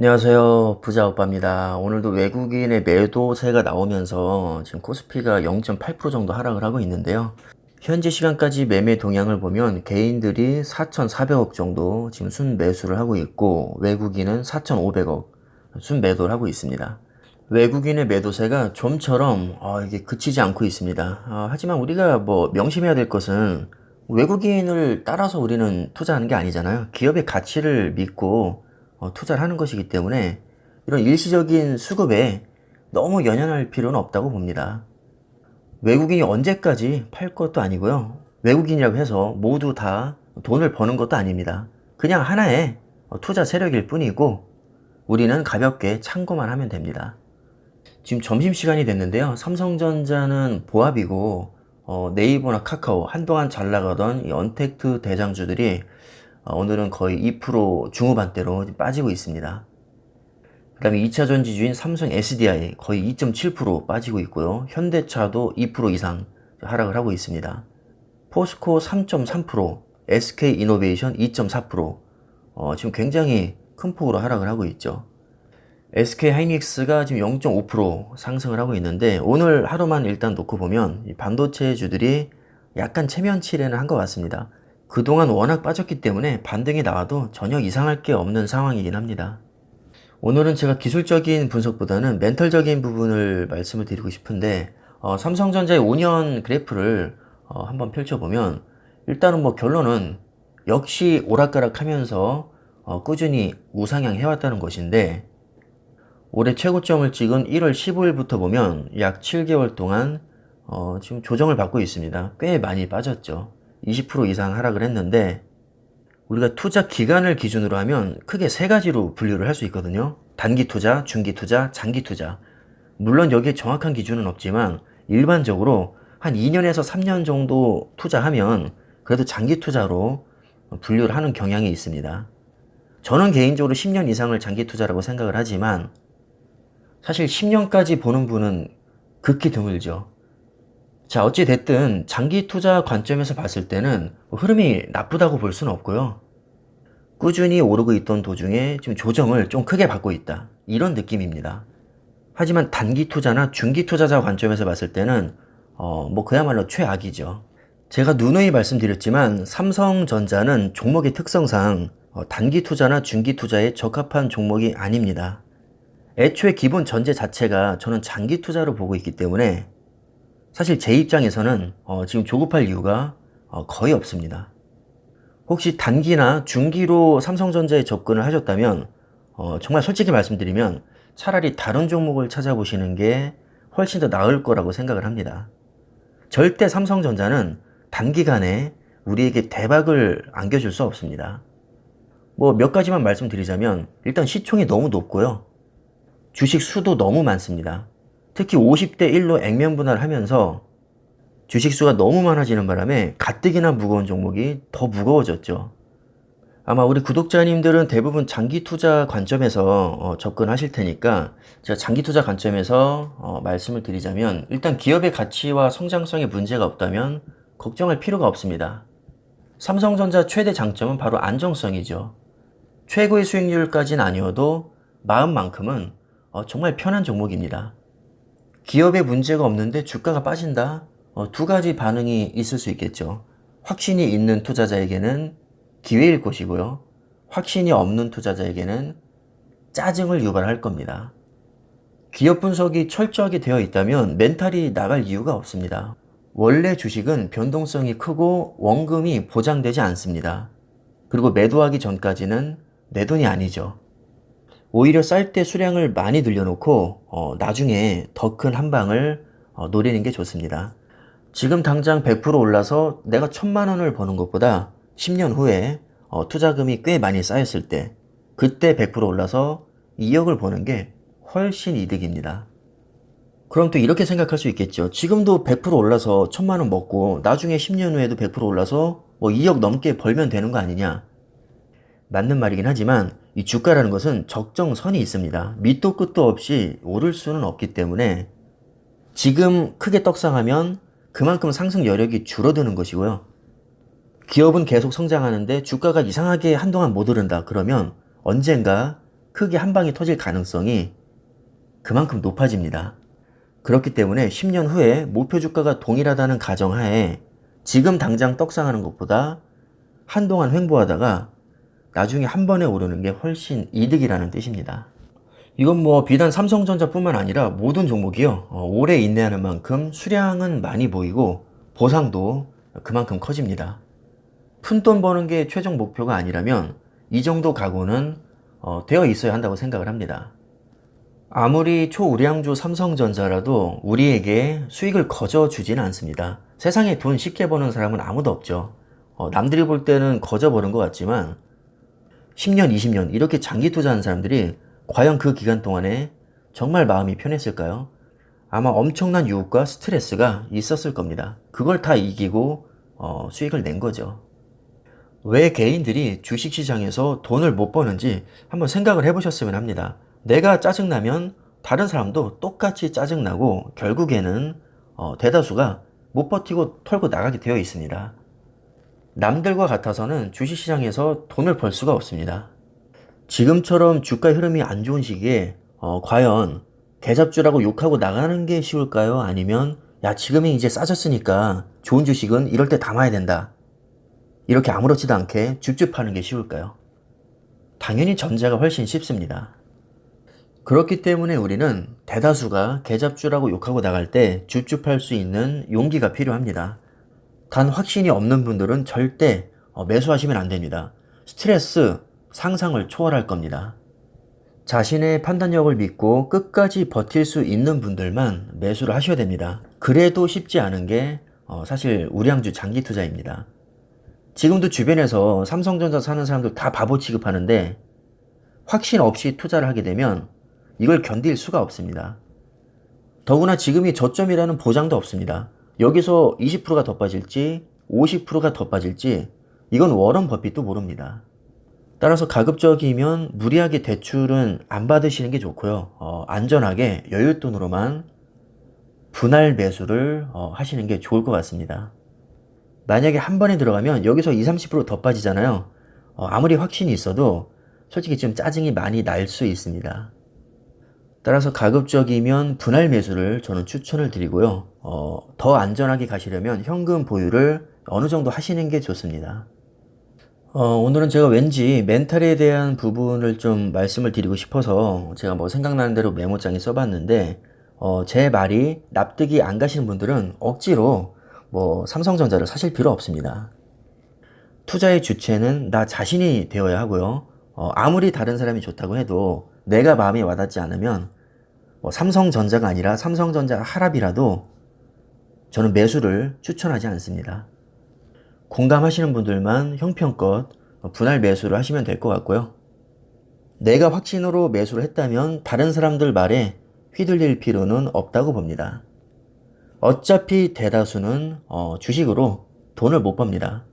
안녕하세요. 부자오빠입니다. 오늘도 외국인의 매도세가 나오면서 지금 코스피가 0.8% 정도 하락을 하고 있는데요. 현재 시간까지 매매 동향을 보면 개인들이 4,400억 정도 지금 순매수를 하고 있고 외국인은 4,500억 순매도를 하고 있습니다. 외국인의 매도세가 좀처럼 이게 그치지 않고 있습니다. 하지만 우리가 명심해야 될 것은 외국인을 따라서 우리는 투자하는 게 아니잖아요. 기업의 가치를 믿고 투자를 하는 것이기 때문에 이런 일시적인 수급에 너무 연연할 필요는 없다고 봅니다. 외국인이 언제까지 팔 것도 아니고요. 외국인이라고 해서 모두 다 돈을 버는 것도 아닙니다. 그냥 하나의 투자 세력일 뿐이고 우리는 가볍게 참고만 하면 됩니다. 지금 점심시간이 됐는데요. 삼성전자는 보합이고 네이버나 카카오 한동안 잘 나가던 이 언택트 대장주들이 오늘은 거의 2% 중후반대로 빠지고 있습니다. 그 다음에 2차 전지주인 삼성 SDI 거의 2.7% 빠지고 있고요. 현대차도 2% 이상 하락을 하고 있습니다. 포스코 3.3%, SK이노베이션 2.4%, 지금 굉장히 큰 폭으로 하락을 하고 있죠. SK하이닉스가 지금 0.5% 상승을 하고 있는데 오늘 하루만 일단 놓고 보면 반도체주들이 약간 체면치레는 한 것 같습니다. 그동안 워낙 빠졌기 때문에 반등이 나와도 전혀 이상할 게 없는 상황이긴 합니다. 오늘은 제가 기술적인 분석보다는 멘털적인 부분을 말씀을 드리고 싶은데 삼성전자의 5년 그래프를 한번 펼쳐보면 일단은 결론은 역시 오락가락하면서 꾸준히 우상향 해왔다는 것인데 올해 최고점을 찍은 1월 15일부터 보면 약 7개월 동안 지금 조정을 받고 있습니다. 꽤 많이 빠졌죠. 20% 이상 하락을 했는데 우리가 투자 기간을 기준으로 하면 크게 세 가지로 분류를 할 수 있거든요. 단기 투자, 중기 투자, 장기 투자. 물론 여기에 정확한 기준은 없지만 일반적으로 한 2년에서 3년 정도 투자하면 그래도 장기 투자로 분류를 하는 경향이 있습니다. 저는 개인적으로 10년 이상을 장기 투자라고 생각을 하지만 사실 10년까지 보는 분은 극히 드물죠. 자, 어찌 됐든 장기 투자 관점에서 봤을 때는 흐름이 나쁘다고 볼 수는 없고요. 꾸준히 오르고 있던 도중에 지금 조정을 좀 크게 받고 있다. 이런 느낌입니다. 하지만 단기 투자나 중기 투자자 관점에서 봤을 때는 그야말로 최악이죠. 제가 누누이 말씀드렸지만 삼성전자는 종목의 특성상 단기 투자나 중기 투자에 적합한 종목이 아닙니다. 애초에 기본 전제 자체가 저는 장기 투자로 보고 있기 때문에 사실 제 입장에서는 지금 조급할 이유가 거의 없습니다. 혹시 단기나 중기로 삼성전자에 접근을 하셨다면 정말 솔직히 말씀드리면 차라리 다른 종목을 찾아보시는 게 훨씬 더 나을 거라고 생각을 합니다. 절대 삼성전자는 단기간에 우리에게 대박을 안겨줄 수 없습니다. 몇 가지만 말씀드리자면 일단 시총이 너무 높고요. 주식 수도 너무 많습니다. 특히 50대 1로 액면 분할을 하면서 주식 수가 너무 많아지는 바람에 가뜩이나 무거운 종목이 더 무거워졌죠. 아마 우리 구독자님들은 대부분 장기 투자 관점에서 접근하실 테니까 제가 장기 투자 관점에서 말씀을 드리자면 일단 기업의 가치와 성장성에 문제가 없다면 걱정할 필요가 없습니다. 삼성전자 최대 장점은 바로 안정성이죠. 최고의 수익률까지는 아니어도 마음만큼은 정말 편한 종목입니다. 기업에 문제가 없는데 주가가 빠진다? 두 가지 반응이 있을 수 있겠죠. 확신이 있는 투자자에게는 기회일 것이고요. 확신이 없는 투자자에게는 짜증을 유발할 겁니다. 기업 분석이 철저하게 되어 있다면 멘탈이 나갈 이유가 없습니다. 원래 주식은 변동성이 크고 원금이 보장되지 않습니다. 그리고 매도하기 전까지는 내 돈이 아니죠. 오히려 쌀 때 수량을 많이 늘려놓고 나중에 더 큰 한 방을 노리는 게 좋습니다. 지금 당장 100% 올라서 내가 1,000만 원을 버는 것보다 10년 후에 투자금이 꽤 많이 쌓였을 때 그때 100% 올라서 2억을 버는 게 훨씬 이득입니다. 그럼 또 이렇게 생각할 수 있겠죠. 지금도 100% 올라서 1,000만 원 먹고 나중에 10년 후에도 100% 올라서 2억 넘게 벌면 되는 거 아니냐. 맞는 말이긴 하지만 이 주가라는 것은 적정선이 있습니다. 밑도 끝도 없이 오를 수는 없기 때문에 지금 크게 떡상하면 그만큼 상승 여력이 줄어드는 것이고요. 기업은 계속 성장하는데 주가가 이상하게 한동안 못 오른다. 그러면 언젠가 크게 한 방이 터질 가능성이 그만큼 높아집니다. 그렇기 때문에 10년 후에 목표 주가가 동일하다는 가정하에 지금 당장 떡상하는 것보다 한동안 횡보하다가 나중에 한 번에 오르는 게 훨씬 이득이라는 뜻입니다. 이건 뭐 비단 삼성전자뿐만 아니라 모든 종목이요. 오래 인내하는 만큼 수량은 많이 보이고 보상도 그만큼 커집니다. 푼돈 버는 게 최종 목표가 아니라면 이 정도 각오는 되어 있어야 한다고 생각을 합니다. 아무리 초우량주 삼성전자라도 우리에게 수익을 거저 주지는 않습니다. 세상에 돈 쉽게 버는 사람은 아무도 없죠. 남들이 볼 때는 거저 버는 것 같지만 10년, 20년 이렇게 장기 투자하는 사람들이 과연 그 기간 동안에 정말 마음이 편했을까요? 아마 엄청난 유혹과 스트레스가 있었을 겁니다. 그걸 다 이기고 수익을 낸 거죠. 왜 개인들이 주식시장에서 돈을 못 버는지 한번 생각을 해보셨으면 합니다. 내가 짜증나면 다른 사람도 똑같이 짜증나고 결국에는 대다수가 못 버티고 털고 나가게 되어 있습니다. 남들과 같아서는 주식시장에서 돈을 벌 수가 없습니다. 지금처럼 주가 흐름이 안 좋은 시기에 과연 개잡주라고 욕하고 나가는 게 쉬울까요? 아니면 야 지금이 이제 싸졌으니까 좋은 주식은 이럴 때 담아야 된다. 이렇게 아무렇지도 않게 줍줍하는 게 쉬울까요? 당연히 전자가 훨씬 쉽습니다. 그렇기 때문에 우리는 대다수가 개잡주라고 욕하고 나갈 때 줍줍할 수 있는 용기가 필요합니다. 단 확신이 없는 분들은 절대 매수하시면 안 됩니다. 스트레스, 상상을 초월할 겁니다. 자신의 판단력을 믿고 끝까지 버틸 수 있는 분들만 매수를 하셔야 됩니다. 그래도 쉽지 않은 게 사실 우량주 장기 투자입니다. 지금도 주변에서 삼성전자 사는 사람들 다 바보 취급하는데 확신 없이 투자를 하게 되면 이걸 견딜 수가 없습니다. 더구나 지금이 저점이라는 보장도 없습니다. 여기서 20%가 더 빠질지 50%가 더 빠질지 이건 워런 버핏도 모릅니다. 따라서 가급적이면 무리하게 대출은 안 받으시는 게 좋고요. 안전하게 여윳돈으로만 분할 매수를 하시는 게 좋을 것 같습니다. 만약에 한 번에 들어가면 여기서 20, 30%더 빠지잖아요. 아무리 확신이 있어도 솔직히 좀 짜증이 많이 날 수 있습니다. 따라서 가급적이면 분할 매수를 저는 추천을 드리고요. 더 안전하게 가시려면 현금 보유를 어느 정도 하시는 게 좋습니다. 오늘은 제가 왠지 멘탈에 대한 부분을 좀 말씀을 드리고 싶어서 제가 뭐 생각나는 대로 메모장에 써봤는데 제 말이 납득이 안 가시는 분들은 억지로 뭐 삼성전자를 사실 필요 없습니다. 투자의 주체는 나 자신이 되어야 하고요. 아무리 다른 사람이 좋다고 해도 내가 마음에 와닿지 않으면 뭐 삼성전자가 아니라 삼성전자 하락이라도 저는 매수를 추천하지 않습니다. 공감하시는 분들만 형편껏 분할 매수를 하시면 될 것 같고요. 내가 확신으로 매수를 했다면 다른 사람들 말에 휘둘릴 필요는 없다고 봅니다. 어차피 대다수는 주식으로 돈을 못 법니다.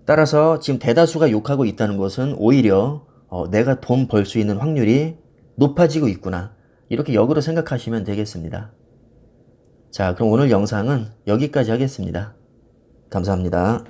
따라서 지금 대다수가 욕하고 있다는 것은 오히려 내가 돈 벌 수 있는 확률이 높아지고 있구나. 이렇게 역으로 생각하시면 되겠습니다. 자, 그럼 오늘 영상은 여기까지 하겠습니다. 감사합니다.